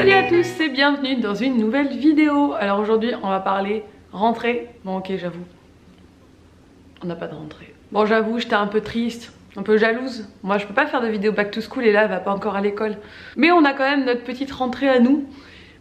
Salut à tous et bienvenue dans une nouvelle vidéo. Alors aujourd'hui on va parler rentrée. Bon ok, j'avoue, on n'a pas de rentrée. Bon j'avoue, j'étais un peu triste, un peu jalouse. Moi je peux pas faire de vidéo back to school et là elle va pas encore à l'école. Mais on a quand même notre petite rentrée à nous.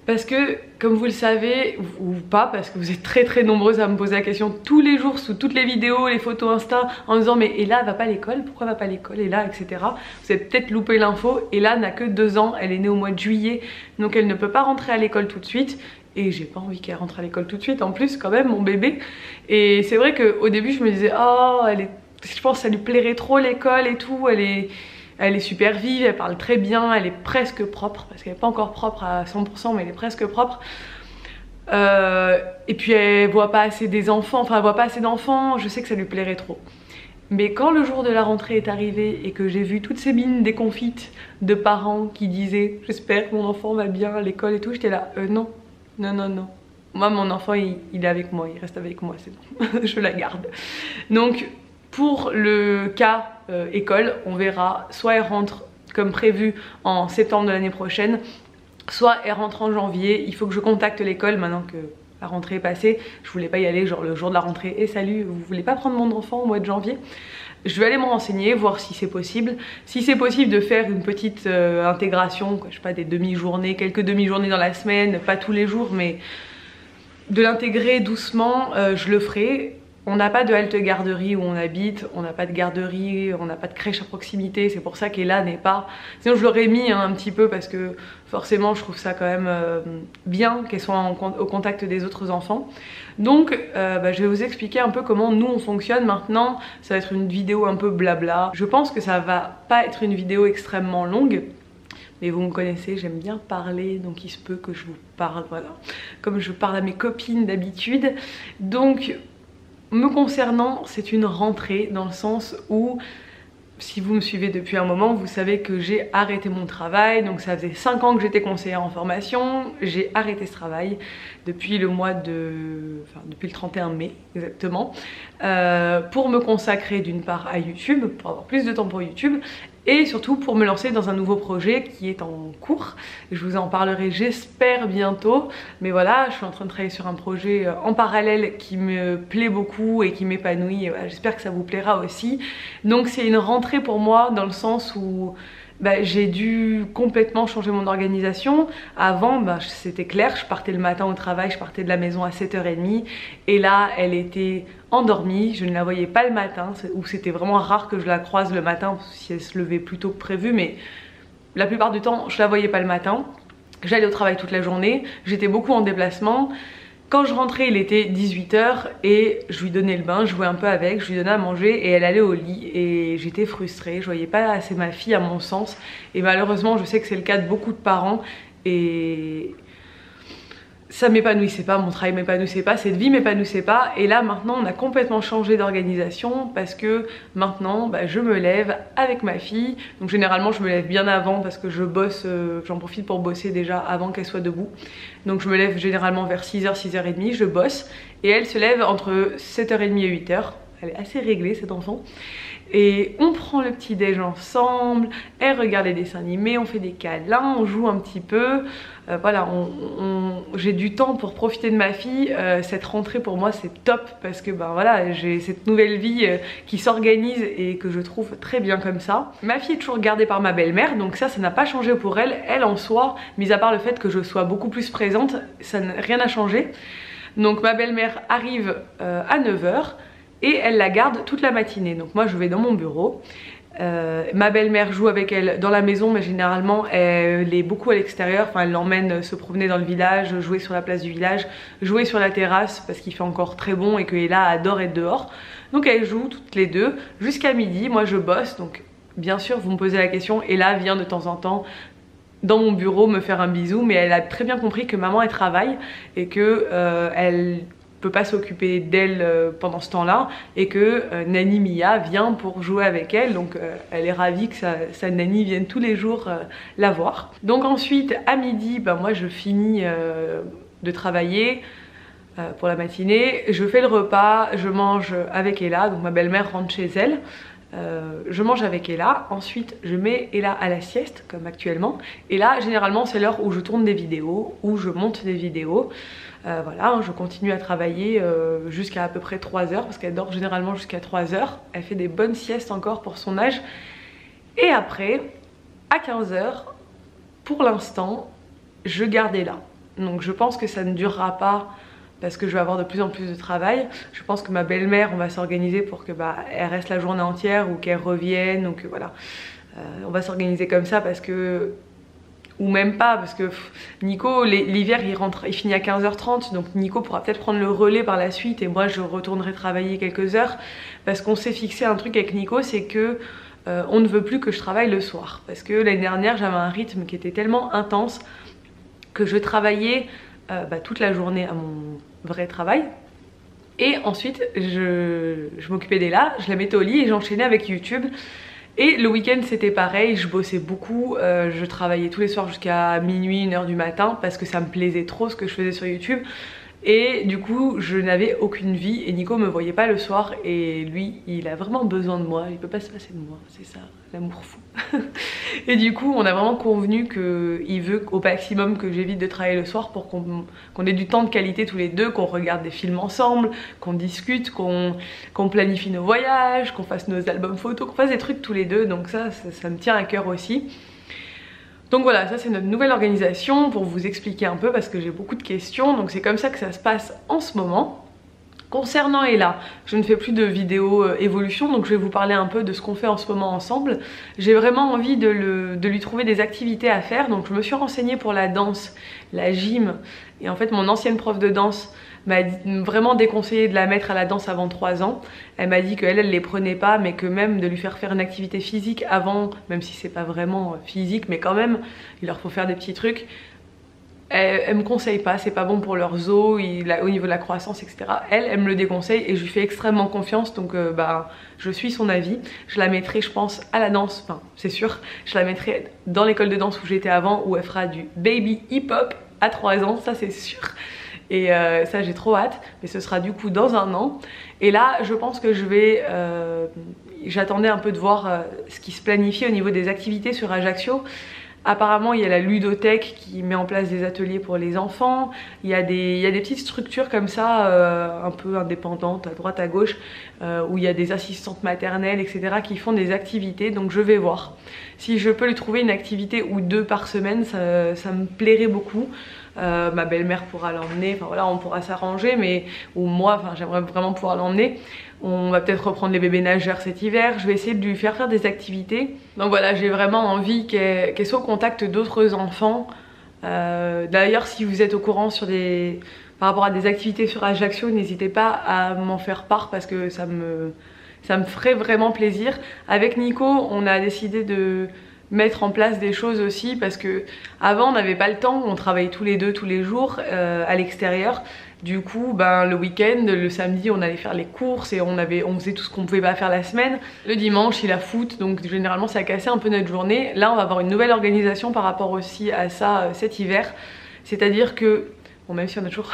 Parce que, comme vous le savez, ou pas, parce que vous êtes très nombreuses à me poser la question tous les jours, sous toutes les vidéos, les photos Insta, en me disant mais Ella elle va pas à l'école, pourquoi elle va pas à l'école, Ella, etc. Vous avez peut-être loupé l'info, Ella n'a que 2 ans, elle est née au mois de juillet, donc elle ne peut pas rentrer à l'école tout de suite. Et j'ai pas envie qu'elle rentre à l'école tout de suite, en plus quand même, mon bébé. Et c'est vrai qu'au début je me disais, oh, je pense que ça lui plairait trop l'école et tout, elle est super vive, elle parle très bien, elle est presque propre, parce qu'elle n'est pas encore propre à 100%, mais elle est presque propre. Et puis elle voit pas assez des enfants, enfin elle voit pas assez d'enfants, je sais que ça lui plairait trop. Mais quand le jour de la rentrée est arrivé et que j'ai vu toutes ces mines déconfites de parents qui disaient « j'espère que mon enfant va bien à l'école et tout », j'étais là non. Moi mon enfant il est avec moi, il reste avec moi, c'est bon, je la garde. Donc pour le cas école, on verra, soit elle rentre comme prévu en septembre de l'année prochaine, soit elle rentre en janvier. Il faut que je contacte l'école maintenant que la rentrée est passée. Je voulais pas y aller genre le jour de la rentrée. Et salut, vous voulez pas prendre mon enfant au mois de janvier? Je vais aller me renseigner, voir si c'est possible. Si c'est possible de faire une petite intégration, je sais pas, des demi-journées, quelques demi-journées dans la semaine, pas tous les jours, mais de l'intégrer doucement, je le ferai. On n'a pas de halte garderie où on habite, on n'a pas de garderie, on n'a pas de crèche à proximité, c'est pour ça qu'Ella n'est pas... Sinon je l'aurais mis un petit peu parce que forcément je trouve ça quand même bien qu'elle soit au contact des autres enfants. Donc je vais vous expliquer un peu comment nous on fonctionne maintenant. Ça va être une vidéo un peu blabla. Je pense que ça va pas être une vidéo extrêmement longue. Mais vous me connaissez, j'aime bien parler, donc il se peut que je vous parle, voilà, comme je parle à mes copines d'habitude. Donc... me concernant, c'est une rentrée dans le sens où, si vous me suivez depuis un moment, vous savez que j'ai arrêté mon travail. Donc ça faisait 5 ans que j'étais conseillère en formation. J'ai arrêté ce travail depuis le mois de... enfin depuis le 31 mai exactement, pour me consacrer d'une part à YouTube, pour avoir plus de temps pour YouTube, et surtout pour me lancer dans un nouveau projet qui est en cours. Je vous en parlerai j'espère bientôt, mais voilà, je suis en train de travailler sur un projet en parallèle qui me plaît beaucoup et qui m'épanouit, voilà, j'espère que ça vous plaira aussi. Donc c'est une rentrée pour moi dans le sens où j'ai dû complètement changer mon organisation. Avant, c'était clair, je partais le matin au travail, je partais de la maison à 7h30 et là elle était endormie, je ne la voyais pas le matin, ou c'était vraiment rare que je la croise le matin si elle se levait plus tôt que prévu, mais la plupart du temps je la voyais pas le matin. J'allais au travail toute la journée, j'étais beaucoup en déplacement. Quand je rentrais il était 18h et je lui donnais le bain, je jouais un peu avec, je lui donnais à manger et elle allait au lit et j'étais frustrée, je voyais pas assez ma fille à mon sens et malheureusement je sais que c'est le cas de beaucoup de parents et ça m'épanouissait pas, mon travail m'épanouissait pas, cette vie m'épanouissait pas. Et là maintenant on a complètement changé d'organisation parce que maintenant je me lève avec ma fille. Donc généralement je me lève bien avant parce que je bosse, j'en profite pour bosser déjà avant qu'elle soit debout. Donc je me lève généralement vers 6h, 6h30, je bosse. Et elle se lève entre 7h30 et 8h. Elle est assez réglée cette enfant. Et on prend le petit déj ensemble, elle regarde les dessins animés, on fait des câlins, on joue un petit peu. Voilà, j'ai du temps pour profiter de ma fille. Cette rentrée pour moi c'est top parce que voilà, j'ai cette nouvelle vie qui s'organise et que je trouve très bien comme ça. Ma fille est toujours gardée par ma belle-mère, donc ça n'a pas changé pour elle. Elle en soi, mis à part le fait que je sois beaucoup plus présente, rien n'a changé. Donc ma belle-mère arrive à 9h. Et elle la garde toute la matinée. Donc moi je vais dans mon bureau. Ma belle-mère joue avec elle dans la maison, mais généralement elle est beaucoup à l'extérieur. Enfin elle l'emmène se promener dans le village, jouer sur la place du village, jouer sur la terrasse parce qu'il fait encore très bon et qu'Ella adore être dehors. Donc elles jouent toutes les deux jusqu'à midi. Moi je bosse, donc bien sûr vous me posez la question, Ella vient de temps en temps dans mon bureau me faire un bisou, mais elle a très bien compris que maman elle travaille et que elle peut pas s'occuper d'elle pendant ce temps-là et que Nani Mia vient pour jouer avec elle, donc elle est ravie que sa Nani vienne tous les jours la voir. Donc ensuite à midi, moi je finis de travailler pour la matinée, je fais le repas, je mange avec Ella, donc ma belle-mère rentre chez elle. je mange avec Ella, ensuite je mets Ella à la sieste comme actuellement, et là généralement c'est l'heure où je tourne des vidéos, où je monte des vidéos. Voilà, je continue à travailler jusqu'à peu près 3 heures parce qu'elle dort généralement jusqu'à 3 heures, elle fait des bonnes siestes encore pour son âge, et après à 15 heures pour l'instant je garde Ella. Donc je pense que ça ne durera pas parce que je vais avoir de plus en plus de travail. Je pense que ma belle-mère, on va s'organiser pour que elle reste la journée entière ou qu'elle revienne, donc voilà. On va s'organiser comme ça parce que... Ou même pas, parce que Nico, l'hiver il finit à 15h30, donc Nico pourra peut-être prendre le relais par la suite et moi je retournerai travailler quelques heures. Parce qu'on s'est fixé un truc avec Nico, c'est que on ne veut plus que je travaille le soir. Parce que l'année dernière j'avais un rythme qui était tellement intense que je travaillais toute la journée à mon vrai travail. Et ensuite je m'occupais d'Ella, je la mettais au lit et j'enchaînais avec YouTube. Et le week-end c'était pareil, je bossais beaucoup, je travaillais tous les soirs jusqu'à minuit, 1h du matin parce que ça me plaisait trop ce que je faisais sur YouTube. Et du coup je n'avais aucune vie et Nico me voyait pas le soir et lui il a vraiment besoin de moi, il peut pas se passer de moi, c'est ça, l'amour fou. Et du coup on a vraiment convenu qu'il veut au maximum que j'évite de travailler le soir pour qu'on ait du temps de qualité tous les deux, qu'on regarde des films ensemble, qu'on discute, qu'on planifie nos voyages, qu'on fasse nos albums photos, qu'on fasse des trucs tous les deux, donc ça me tient à cœur aussi. Donc voilà, ça c'est notre nouvelle organisation pour vous expliquer un peu parce que j'ai beaucoup de questions. Donc c'est comme ça que ça se passe en ce moment. Concernant Ella, je ne fais plus de vidéos évolution, donc je vais vous parler un peu de ce qu'on fait en ce moment ensemble. J'ai vraiment envie de lui trouver des activités à faire, donc je me suis renseignée pour la danse, la gym, et en fait mon ancienne prof de danse m'a vraiment déconseillé de la mettre à la danse avant 3 ans. Elle m'a dit qu'elle les prenait pas, mais que même de lui faire une activité physique avant, même si c'est pas vraiment physique, mais quand même, il leur faut faire des petits trucs. Elle me conseille pas, c'est pas bon pour leurs os, au niveau de la croissance, etc. Elle me le déconseille et je lui fais extrêmement confiance, donc je suis son avis. Je la mettrai, je pense, à la danse, enfin c'est sûr, je la mettrai dans l'école de danse où j'étais avant, où elle fera du baby hip-hop à 3 ans, ça c'est sûr. Et ça j'ai trop hâte, mais ce sera du coup dans 1 an. Et là je pense que je vais... j'attendais un peu de voir ce qui se planifie au niveau des activités sur Ajaccio. Apparemment il y a la ludothèque qui met en place des ateliers pour les enfants. Il y a des petites structures comme ça un peu indépendantes à droite à gauche où il y a des assistantes maternelles etc. qui font des activités, donc je vais voir. Si je peux lui trouver une activité ou 2 par semaine, ça me plairait beaucoup. Ma belle-mère pourra l'emmener, enfin voilà, on pourra s'arranger, mais ou moi, enfin j'aimerais vraiment pouvoir l'emmener. On va peut-être reprendre les bébés nageurs cet hiver, je vais essayer de lui faire des activités. Donc voilà, j'ai vraiment envie qu'elle soit au contact d'autres enfants. D'ailleurs si vous êtes au courant par rapport à des activités sur Ajaccio, n'hésitez pas à m'en faire part parce que ça me ferait vraiment plaisir. Avec Nico, on a décidé de mettre en place des choses aussi parce que avant on n'avait pas le temps, on travaillait tous les deux tous les jours à l'extérieur. Du coup le week-end, le samedi on allait faire les courses et on faisait tout ce qu'on pouvait pas faire la semaine. Le dimanche il a foot, donc généralement ça a cassé un peu notre journée. Là on va avoir une nouvelle organisation par rapport aussi à ça cet hiver, c'est à dire que bon, même si on a toujours...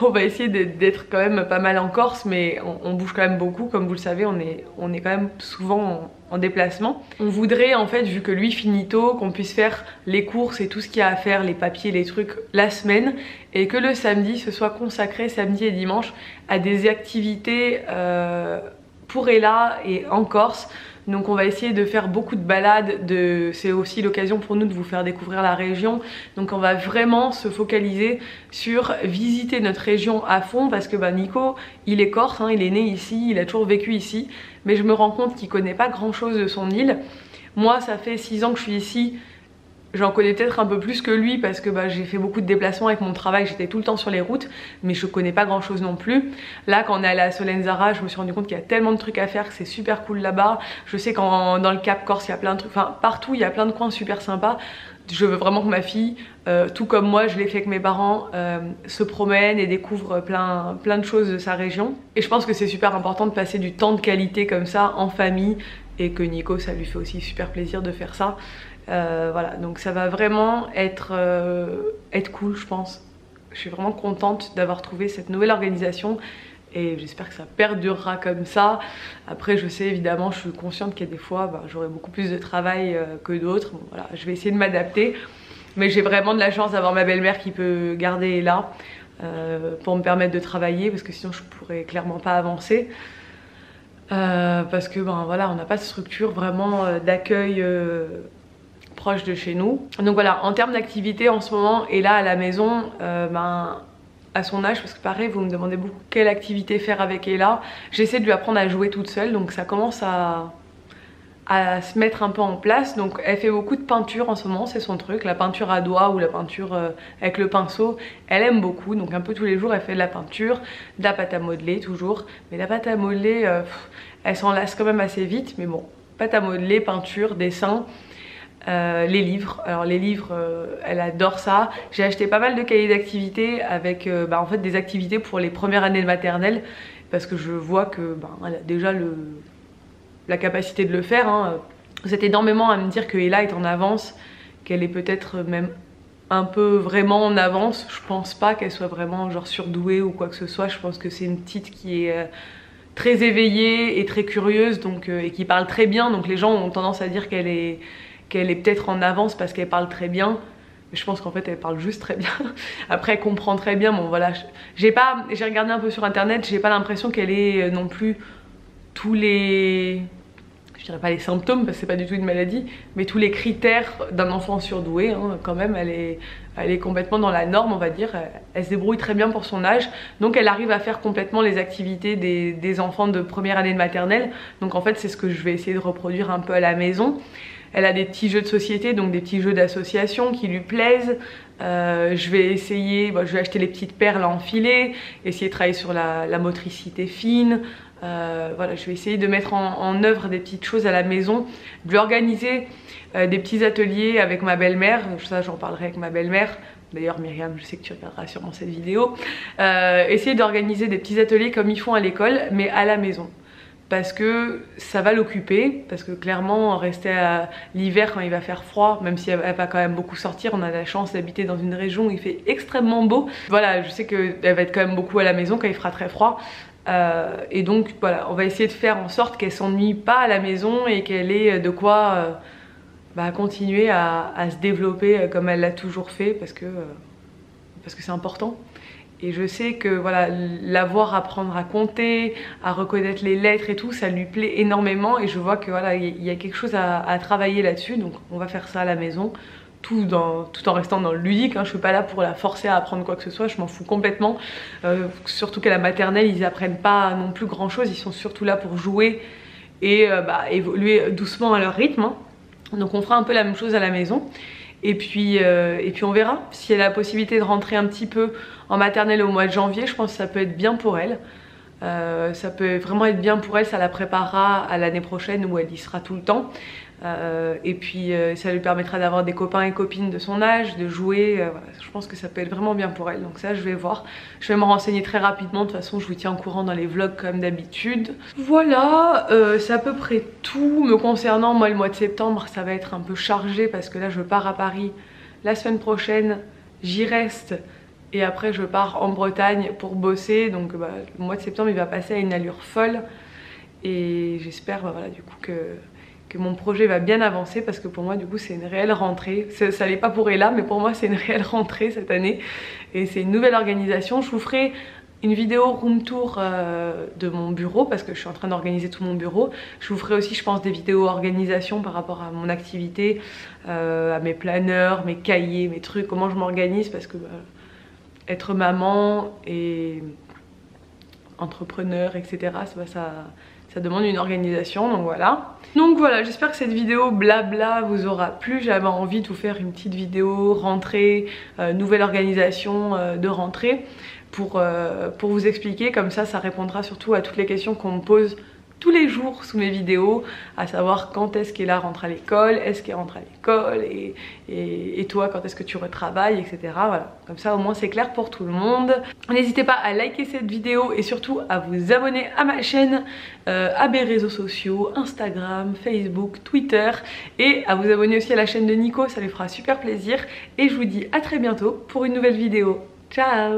on va essayer d'être quand même pas mal en Corse, mais on bouge quand même beaucoup. Comme vous le savez, on est quand même souvent en déplacement. On voudrait en fait, vu que lui finit tôt, qu'on puisse faire les courses et tout ce qu'il y a à faire, les papiers, les trucs, la semaine. Et que le samedi, ce soit consacré, samedi et dimanche, à des activités pour Ella et en Corse. Donc on va essayer de faire beaucoup de balades, c'est aussi l'occasion pour nous de vous faire découvrir la région. Donc on va vraiment se focaliser sur visiter notre région à fond parce que Nico, il est corse, hein, il est né ici, il a toujours vécu ici. Mais je me rends compte qu'il connaît pas grand chose de son île. Moi ça fait 6 ans que je suis ici. J'en connais peut-être un peu plus que lui parce que j'ai fait beaucoup de déplacements avec mon travail, j'étais tout le temps sur les routes, mais je connais pas grand chose non plus. Là quand on est allé à Solenzara, je me suis rendu compte qu'il y a tellement de trucs à faire, que c'est super cool là-bas. Je sais qu'en dans le Cap Corse il y a plein de trucs, enfin partout il y a plein de coins super sympas. Je veux vraiment que ma fille, tout comme moi je l'ai fait avec mes parents, se promène et découvre plein de choses de sa région. Et je pense que c'est super important de passer du temps de qualité comme ça en famille et que Nico ça lui fait aussi super plaisir de faire ça. Voilà, donc ça va vraiment être cool je pense. Je suis vraiment contente d'avoir trouvé cette nouvelle organisation et j'espère que ça perdurera comme ça. Après je sais évidemment, je suis consciente qu'il y a des fois j'aurai beaucoup plus de travail que d'autres. Bon, voilà, je vais essayer de m'adapter, mais j'ai vraiment de la chance d'avoir ma belle-mère qui peut garder Ella pour me permettre de travailler, parce que sinon je pourrais clairement pas avancer. Parce que voilà, on n'a pas de structure vraiment d'accueil proche de chez nous. Donc voilà, en termes d'activité en ce moment, Ella à la maison, à son âge, parce que pareil, vous me demandez beaucoup quelle activité faire avec Ella. J'essaie de lui apprendre à jouer toute seule, donc ça commence à se mettre un peu en place. Donc elle fait beaucoup de peinture en ce moment, c'est son truc, la peinture à doigts ou la peinture avec le pinceau, elle aime beaucoup. Donc un peu tous les jours elle fait de la peinture, de la pâte à modeler toujours, mais la pâte à modeler elle s'en lasse quand même assez vite. Mais bon, pâte à modeler, peinture, dessin, les livres. Alors les livres elle adore ça. J'ai acheté pas mal de cahiers d'activités avec en fait des activités pour les premières années de maternelle, parce que je vois que elle a déjà la capacité de le faire. Vous êtes énormément à me dire que Ella est en avance, qu'elle est peut-être même un peu vraiment en avance. Je pense pas qu'elle soit vraiment genre surdouée ou quoi que ce soit. Je pense que c'est une petite qui est très éveillée et très curieuse, donc, et qui parle très bien. Donc les gens ont tendance à dire qu'elle est peut-être en avance parce qu'elle parle très bien. Mais je pense qu'en fait elle parle juste très bien. Après elle comprend très bien. Bon voilà, j'ai regardé un peu sur internet, j'ai pas l'impression qu'elle ait non plus tous les... je dirais pas les symptômes parce que c'est pas du tout une maladie, mais tous les critères d'un enfant surdoué. Quand même elle est complètement dans la norme, on va dire. Elle se débrouille très bien pour son âge, donc elle arrive à faire complètement les activités des enfants de première année de maternelle. Donc en fait c'est ce que je vais essayer de reproduire un peu à la maison. Elle a des petits jeux de société, donc des petits jeux d'association qui lui plaisent. Je vais essayer, je vais acheter les petites perles à enfiler, essayer de travailler sur la motricité fine. Voilà, je vais essayer de mettre en œuvre des petites choses à la maison, de lui organiser des petits ateliers avec ma belle-mère. Ça j'en parlerai avec ma belle-mère. D'ailleurs Myriam, je sais que tu regarderas sûrement cette vidéo. Essayer d'organiser des petits ateliers comme ils font à l'école, mais à la maison. Parce que ça va l'occuper, parce que clairement rester à l'hiver quand il va faire froid, même si elle va quand même beaucoup sortir, on a la chance d'habiter dans une région où il fait extrêmement beau. Voilà, je sais qu'elle va être quand même beaucoup à la maison quand il fera très froid. Et donc voilà, on va essayer de faire en sorte qu'elle s'ennuie pas à la maison et qu'elle ait de quoi continuer à se développer comme elle l'a toujours fait, parce que c'est important. Et je sais que voilà, la voir apprendre à compter, à reconnaître les lettres et tout, ça lui plaît énormément. Et je vois que voilà, il y a quelque chose à travailler là-dessus. Donc on va faire ça à la maison, tout en restant dans le ludique. Je suis pas là pour la forcer à apprendre quoi que ce soit, je m'en fous complètement. Surtout qu'à la maternelle, ils apprennent pas non plus grand chose. Ils sont surtout là pour jouer et évoluer doucement à leur rythme. Donc on fera un peu la même chose à la maison. Et puis on verra si elle a la possibilité de rentrer un petit peu en maternelle au mois de janvier. Je pense que ça peut être bien pour elle. Ça peut vraiment être bien pour elle, ça la préparera à l'année prochaine où elle y sera tout le temps. Et puis ça lui permettra d'avoir des copains et copines de son âge, de jouer. Voilà, je pense que ça peut être vraiment bien pour elle. Donc ça je vais voir, je vais me renseigner très rapidement. De toute façon je vous tiens au courant dans les vlogs comme d'habitude. Voilà, c'est à peu près tout me concernant. Moi le mois de septembre ça va être un peu chargé parce que là je pars à Paris la semaine prochaine, j'y reste. Et après je pars en Bretagne pour bosser. Donc le mois de septembre il va passer à une allure folle. Et j'espère voilà, du coup que mon projet va bien avancer, parce que pour moi du coup c'est une réelle rentrée. Ça l'est pas pour Ella, mais pour moi c'est une réelle rentrée cette année. Et c'est une nouvelle organisation. Je vous ferai une vidéo room tour de mon bureau, parce que je suis en train d'organiser tout mon bureau. Je vous ferai aussi je pense des vidéos organisation par rapport à mon activité, à mes planeurs, mes cahiers, mes trucs, comment je m'organise, parce que être maman et entrepreneur etc, ça demande une organisation. Donc voilà, j'espère que cette vidéo blabla vous aura plu. J'avais envie de vous faire une petite vidéo rentrée, nouvelle organisation de rentrée, pour vous expliquer. Comme ça répondra surtout à toutes les questions qu'on me pose tous les jours sous mes vidéos, à savoir quand est-ce qu'Ella rentre à l'école, est-ce qu'elle rentre à l'école, et toi quand est-ce que tu retravailles, etc. Voilà, comme ça au moins c'est clair pour tout le monde. N'hésitez pas à liker cette vidéo et surtout à vous abonner à ma chaîne, à mes réseaux sociaux, Instagram, Facebook, Twitter, et à vous abonner aussi à la chaîne de Nico, ça lui fera super plaisir. Et je vous dis à très bientôt pour une nouvelle vidéo. Ciao!